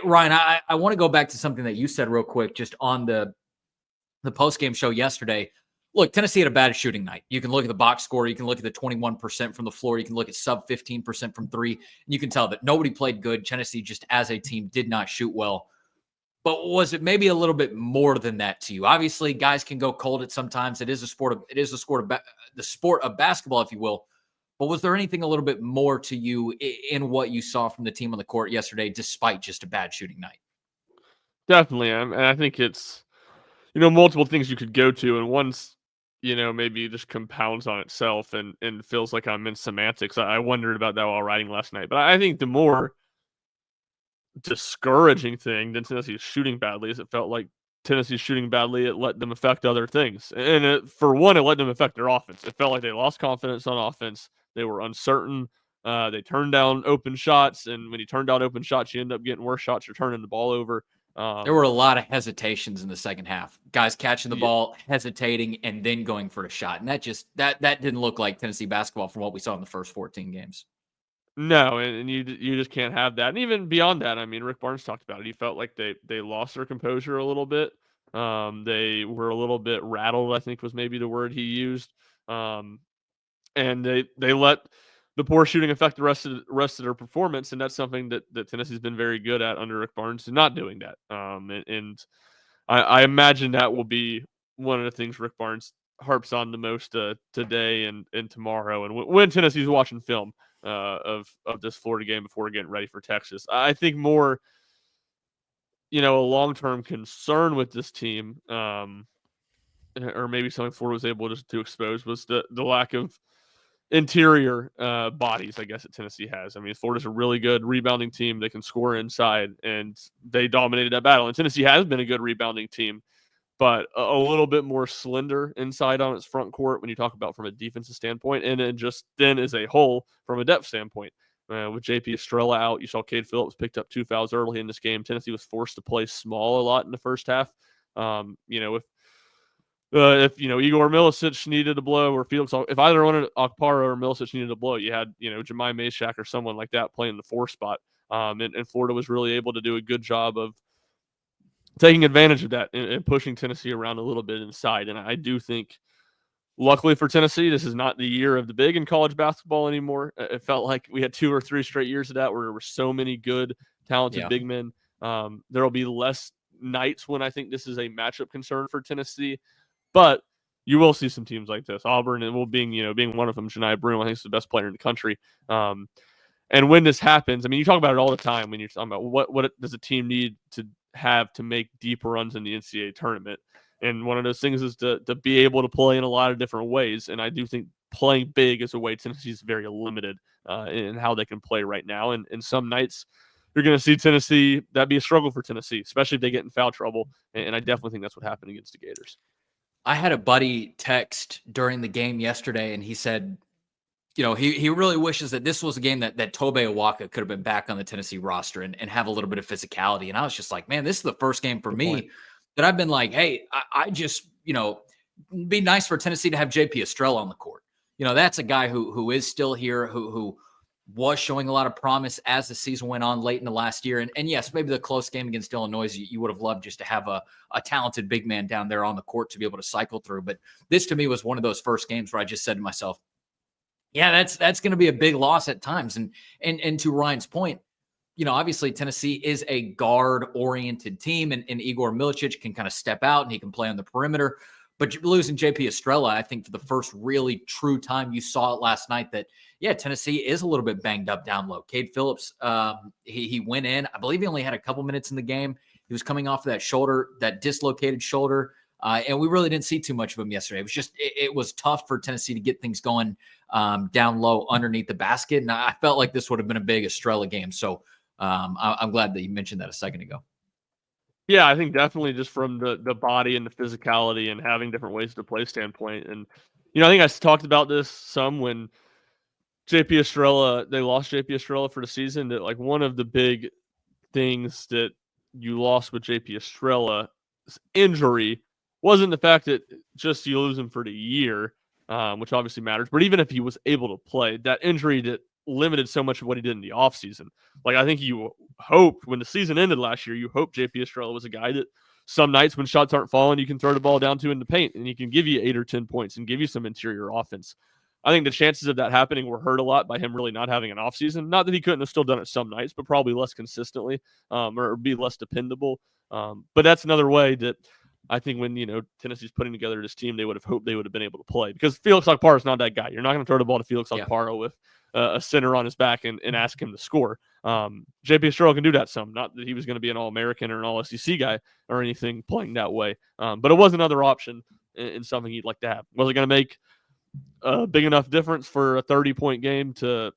[SPEAKER 2] Ryan, I want to go back to something that you said real quick, just on the post-game show yesterday. Look, Tennessee had a bad shooting night. You can look at the box score. You can look at the 21% from the floor. You can look at sub 15% from 3. And you can tell that nobody played good. Tennessee just as a team did not shoot well. But was it maybe a little bit more than that to you? Obviously, guys can go cold at sometimes. It is the sport of basketball, if you will. But was there anything a little bit more to you in what you saw from the team on the court yesterday, despite just a bad shooting night?
[SPEAKER 3] Definitely. And I think it's, multiple things you could go to. And one's maybe just compounds on itself and feels like I'm in semantics. I wondered about that while writing last night. But I think the more discouraging thing than Tennessee's shooting badly is it felt like Tennessee's shooting badly, it let them affect other things. And for one, it let them affect their offense. It felt like they lost confidence on offense. They were uncertain. They turned down open shots. And when you turn down open shots, you end up getting worse shots. You're turning the ball over.
[SPEAKER 2] There were a lot of hesitations in the second half. Guys catching the
[SPEAKER 3] Yeah.
[SPEAKER 2] ball, hesitating, and then going for a shot. And that didn't look like Tennessee basketball from what we saw in the first 14 games.
[SPEAKER 3] No, and you just can't have that. And even beyond that, I mean, Rick Barnes talked about it. He felt like they lost their composure a little bit. They were a little bit rattled, I think was maybe the word he used. And they let the poor shooting affect the rest of their performance, and that's something that Tennessee's been very good at under Rick Barnes, not doing that. And I imagine that will be one of the things Rick Barnes harps on the most today and tomorrow, and when Tennessee's watching film of this Florida game before getting ready for Texas. I think more, a long-term concern with this team, or maybe something Florida was able to expose was the lack of interior bodies, I guess, that Tennessee has. I mean, Florida's a really good rebounding team. They can score inside, and they dominated that battle. And Tennessee has been a good rebounding team, but a little bit more slender inside on its front court when you talk about from a defensive standpoint, and then just thin as a whole from a depth standpoint. With JP Estrella out, you saw Cade Phillips picked up 2 fouls early in this game. Tennessee was forced to play small a lot in the first half. If Igor Milicic needed a blow or Felix, if either one of Okpara or Milicic needed a blow, you had Jemai Mayshak or someone like that playing the 4 spot. And Florida was really able to do a good job of taking advantage of that and pushing Tennessee around a little bit inside. And I do think, luckily for Tennessee, this is not the year of the big in college basketball anymore. It felt like we had 2 or 3 straight years of that where there were so many good, talented big men. There will be less nights when I think this is a matchup concern for Tennessee. But you will see some teams like this. Auburn, and being one of them, Janai Broom, I think is the best player in the country. And when this happens, I mean, you talk about it all the time when you're talking about what does a team need to have to make deep runs in the NCAA tournament. And one of those things is to be able to play in a lot of different ways. And I do think playing big is a way Tennessee is very limited in how they can play right now. And some nights you're going to see Tennessee, that'd be a struggle for Tennessee, especially if they get in foul trouble. And I definitely think that's what happened against the Gators.
[SPEAKER 2] I had a buddy text during the game yesterday, and he said, he really wishes that this was a game that Tobe Awaka could have been back on the Tennessee roster and have a little bit of physicality. And I was just like, man, this is the first game for me that I've been like, hey, I just, it'd be nice for Tennessee to have JP Estrella on the court. That's a guy who is still here, who was showing a lot of promise as the season went on late in the last year. And yes, maybe the close game against Illinois, you would have loved just to have a talented big man down there on the court to be able to cycle through. But this to me was one of those first games where I just said to myself, yeah, that's going to be a big loss at times. And to Ryan's point, obviously Tennessee is a guard-oriented team, and Igor Milicic can kind of step out and he can play on the perimeter. But losing JP Estrella, I think for the first really true time, you saw it last night that, yeah, Tennessee is a little bit banged up down low. Cade Phillips, he went in. I believe he only had a couple minutes in the game. He was coming off of that dislocated shoulder. And we really didn't see too much of him yesterday. It was just, it was tough for Tennessee to get things going down low underneath the basket. And I felt like this would have been a big Estrella game. So I'm glad that you mentioned that a second ago.
[SPEAKER 3] Yeah, I think definitely just from the body and the physicality and having different ways to play standpoint. And, I think I talked about this some when they lost JP Estrella for the season, that like one of the big things that you lost with JP Estrella's injury wasn't the fact that just you lose him for the year, which obviously matters, but even if he was able to play, that injury that limited so much of what he did in the offseason. Like, I think you hoped when the season ended last year, you hoped JP Estrella was a guy that some nights when shots aren't falling, you can throw the ball down to in the paint and he can give you 8 or 10 points and give you some interior offense. I think the chances of that happening were hurt a lot by him really not having an offseason. Not that he couldn't have still done it some nights, but probably less consistently or be less dependable. But that's another way that I think when, Tennessee's putting together this team, they would have hoped they would have been able to play, because Felix Okpara is not that guy. You're not going to throw the ball to Felix Okpara with a center on his back and ask him to score. JP Estrella can do that some. Not that he was going to be an All-American or an All-SEC guy or anything playing that way. But it was another option and something he'd like to have. Was it going to make a big enough difference for a 30-point game to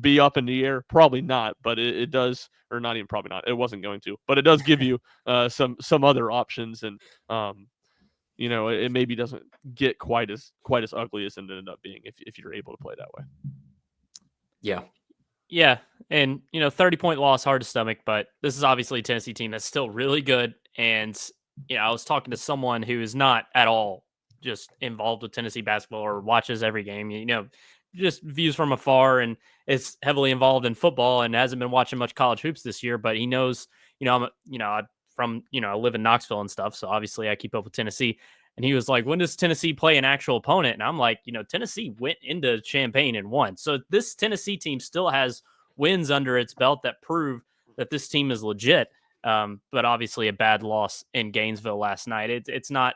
[SPEAKER 3] be up in the air? Probably not, but it does, or not even probably not. It wasn't going to, but it does give you some other options, and it maybe doesn't get quite as ugly as it ended up being if you're able to play that way.
[SPEAKER 2] Yeah.
[SPEAKER 1] Yeah, and 30-point loss, hard to stomach, but this is obviously a Tennessee team that's still really good. And I was talking to someone who is not at all just involved with Tennessee basketball or watches every game, just views from afar, and is heavily involved in football and hasn't been watching much college hoops this year. But he knows, I live in Knoxville and stuff, so obviously I keep up with Tennessee. And he was like, when does Tennessee play an actual opponent? And I'm like, Tennessee went into Champaign and won. So this Tennessee team still has wins under its belt that prove that this team is legit. But obviously a bad loss in Gainesville last night. It's not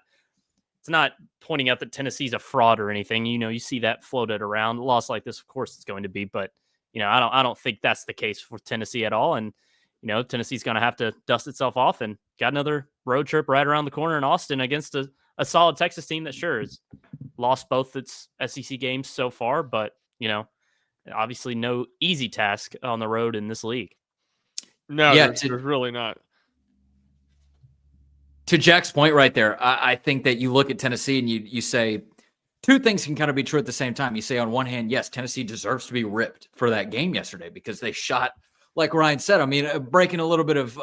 [SPEAKER 1] pointing out that Tennessee's a fraud or anything. You see that floated around. A loss like this, of course, it's going to be. But I don't think that's the case for Tennessee at all. And Tennessee's going to have to dust itself off and got another road trip right around the corner in Austin against a solid Texas team that sure has lost both its SEC games so far, but obviously no easy task on the road in this league.
[SPEAKER 3] No, yeah, there's really not.
[SPEAKER 2] To Jack's point right there, I think that you look at Tennessee and you say two things can kind of be true at the same time. You say on one hand, yes, Tennessee deserves to be ripped for that game yesterday because they shot, like Ryan said, breaking a little bit of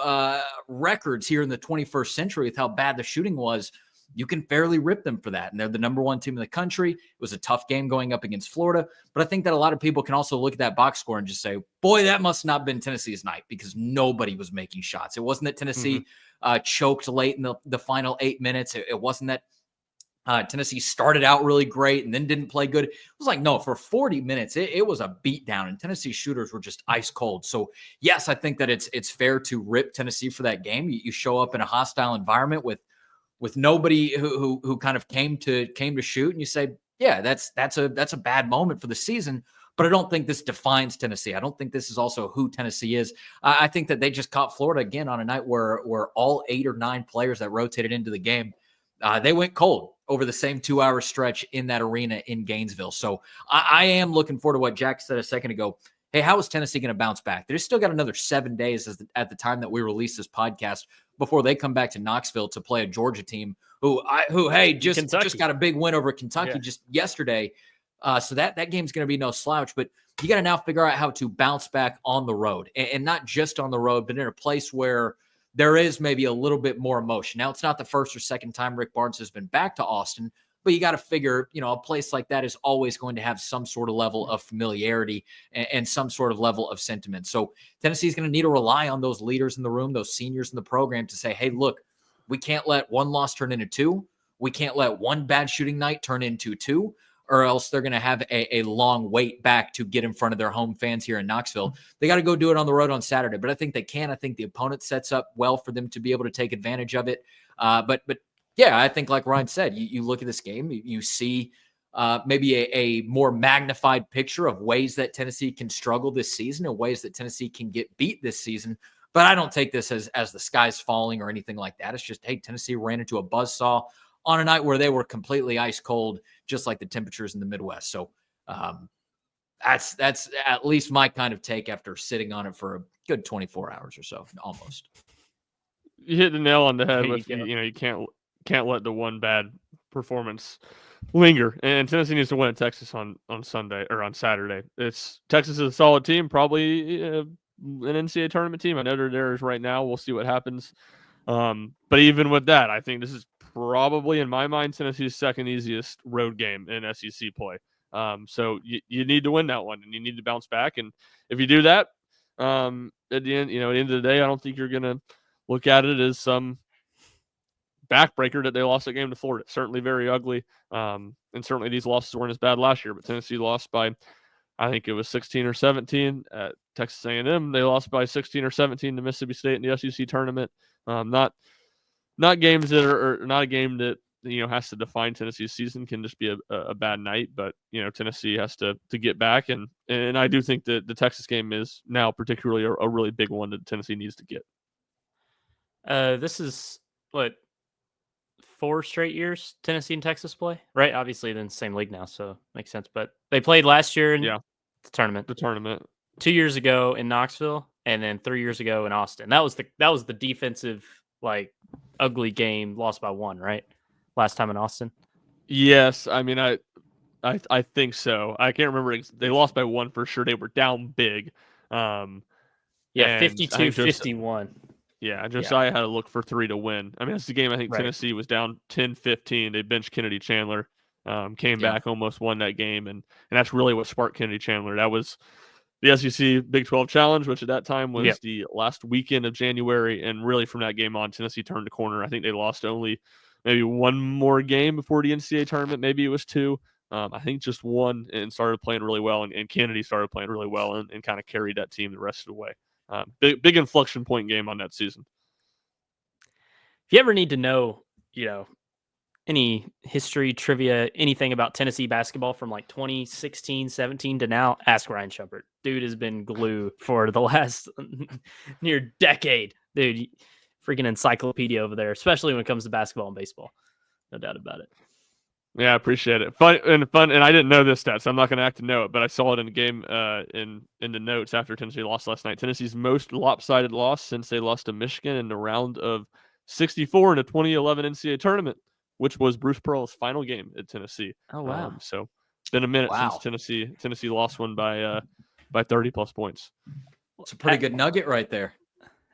[SPEAKER 2] records here in the 21st century with how bad the shooting was. You can fairly rip them for that. And they're the number one team in the country. It was a tough game going up against Florida. But I think that a lot of people can also look at that box score and just say, boy, that must not have been Tennessee's night because nobody was making shots. It wasn't that Tennessee choked late in the final 8 minutes. It wasn't that Tennessee started out really great and then didn't play good. It was like, no, for 40 minutes, it was a beatdown, and Tennessee shooters were just ice cold. So, yes, I think that it's fair to rip Tennessee for that game. You show up in a hostile environment with nobody who kind of came to shoot, and you say, yeah, that's a bad moment for the season. But I don't think this defines Tennessee. I don't think this is also who Tennessee is. I think that they just caught Florida again on a night where all 8 or 9 players that rotated into the game, they went cold over the same 2-hour stretch in that arena in Gainesville. So I am looking forward to what Jack said a second ago. Hey, how is Tennessee going to bounce back? They've still got another 7 days at the time that we release this podcast before they come back to Knoxville to play a Georgia team who just got a big win over Kentucky just yesterday. So that game's going to be no slouch. But you got to now figure out how to bounce back on the road, and not just on the road, but in a place where there is maybe a little bit more emotion. Now, it's not the first or second time Rick Barnes has been back to Austin, but you got to figure, a place like that is always going to have some sort of level of familiarity and some sort of level of sentiment. So Tennessee's going to need to rely on those leaders in the room, those seniors in the program to say, hey, look, we can't let one loss turn into 2. We can't let one bad shooting night turn into 2, or else they're going to have a long wait back to get in front of their home fans here in Knoxville. They got to go do it on the road on Saturday, but I think they can. I think the opponent sets up well for them to be able to take advantage of it. But yeah, I think like Ryan said, you look at this game, you see maybe a more magnified picture of ways that Tennessee can struggle this season and ways that Tennessee can get beat this season. But I don't take this as the sky's falling or anything like that. It's just, hey, Tennessee ran into a buzzsaw on a night where they were completely ice cold, just like the temperatures in the Midwest. So that's at least my kind of take after sitting on it for a good 24 hours or so, almost.
[SPEAKER 3] You hit the nail on the head with you can't let the one bad performance linger. And Tennessee needs to win at Texas on Sunday or on Saturday. Texas is a solid team, probably an NCAA tournament team. I know they're theirs right now. We'll see what happens. But even with that, I think this is probably, in my mind, Tennessee's second easiest road game in SEC play. So you need to win that one, and you need to bounce back. And if you do that, at the end of the day, I don't think you're going to look at it as some backbreaker that they lost that game to Florida. Certainly very ugly. And certainly these losses weren't as bad last year, but Tennessee lost by, I think it was 16 or 17 at Texas A&M. They lost by 16 or 17 to Mississippi State in the SEC tournament. Not games that are not a game that has to define Tennessee's season. Can just be a bad night, but Tennessee has to get back, and I do think that the Texas game is now particularly a really big one that Tennessee needs to get.
[SPEAKER 1] This is what 4 straight years Tennessee and Texas play, right? Obviously, they're in the same league now, so makes sense. But they played last year in
[SPEAKER 3] Yeah,
[SPEAKER 1] the tournament,
[SPEAKER 3] the tournament.
[SPEAKER 1] 2 years ago in Knoxville, and then 3 years ago in Austin. That was the defensive ugly game, lost by 1, right? Last time in Austin.
[SPEAKER 3] Yes, I mean I think so. I can't remember. They lost by 1 for sure. They were down big.
[SPEAKER 1] Yeah,
[SPEAKER 3] And I think
[SPEAKER 1] 52-51.
[SPEAKER 3] Yeah, Josiah had to look for 3 to win. I mean, it's the game I think
[SPEAKER 1] Right.
[SPEAKER 3] Tennessee was down 10-15. They benched Kennedy Chandler, came back, almost won that game, and that's really what sparked Kennedy Chandler. That was the SEC Big 12 Challenge, which at that time was the last weekend of January, and really from that game on, Tennessee turned the corner. I think they lost only maybe 1 more game before the NCAA tournament. Maybe it was 2. I think just 1, and started playing really well, and Kennedy started playing really well and kind of carried that team the rest of the way. Big inflection point game on that season.
[SPEAKER 1] If you ever need to know, any history, trivia, anything about Tennessee basketball from 2016, 17 to now, ask Ryan Shumpert. Dude has been glue for the last near decade. Dude, freaking encyclopedia over there, especially when it comes to basketball and baseball. No doubt about it.
[SPEAKER 3] Yeah, I appreciate it. Fun, and I didn't know this stat, so I'm not going to act to know it, but I saw it in the game in the notes after Tennessee lost last night. Tennessee's most lopsided loss since they lost to Michigan in the round of 64 in the 2011 NCAA tournament, which was Bruce Pearl's final game at Tennessee.
[SPEAKER 1] Oh, wow.
[SPEAKER 3] So it's been a minute since Tennessee lost one by 30 plus points.
[SPEAKER 2] It's a pretty good nugget right there.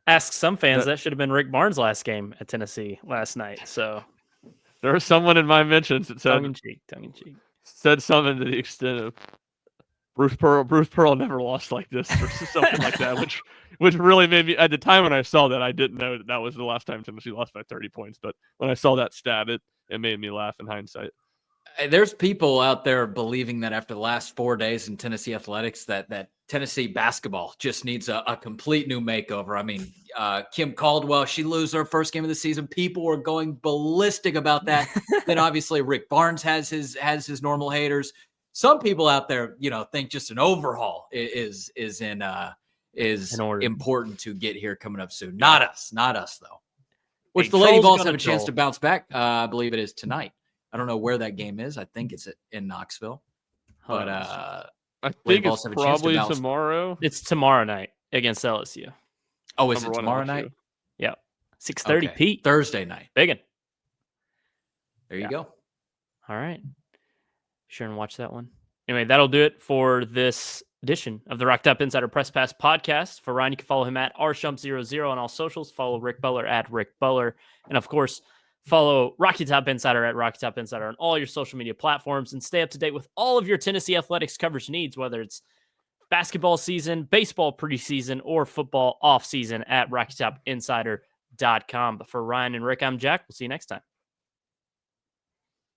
[SPEAKER 1] Ask some fans that should have been Rick Barnes' last game at Tennessee last night. So
[SPEAKER 3] there was someone in my mentions that said
[SPEAKER 1] tongue in cheek.
[SPEAKER 3] Said something to the extent of Bruce Pearl never lost like this or something like that, which really made me, at the time when I saw that, I didn't know that was the last time Tennessee lost by 30 points. But when I saw that stat, it made me laugh in hindsight.
[SPEAKER 2] There's people out there believing that after the last 4 days in Tennessee athletics, that Tennessee basketball just needs a complete new makeover. I mean, Kim Caldwell, she loses her first game of the season. People were going ballistic about that. Then obviously Rick Barnes has his normal haters. Some people out there, think just an overhaul is important to get here coming up soon. Not us though. Which the Lady Vols have a chance to bounce back. I believe it is tonight. I don't know where that game is. I think it's in Knoxville. But
[SPEAKER 3] I think it's probably tomorrow.
[SPEAKER 1] It's tomorrow night against LSU.
[SPEAKER 2] Oh, is it tomorrow night?
[SPEAKER 1] Yeah. 6:30 Pete.
[SPEAKER 2] Thursday night.
[SPEAKER 1] Biggin.
[SPEAKER 2] There you go.
[SPEAKER 1] All right. Be sure and watch that one. Anyway, that'll do it for this edition of the Rock Top Insider Press Pass podcast. For Ryan, you can follow him at rshump00 on all socials. Follow Rick Buller at Rick Buller. And of course, follow Rocky Top Insider at Rocky Top Insider on all your social media platforms, and stay up to date with all of your Tennessee athletics coverage needs, whether it's basketball season, baseball preseason, or football off season at RockyTopInsider.com. But for Ryan and Rick, I'm Jack. We'll see you next time.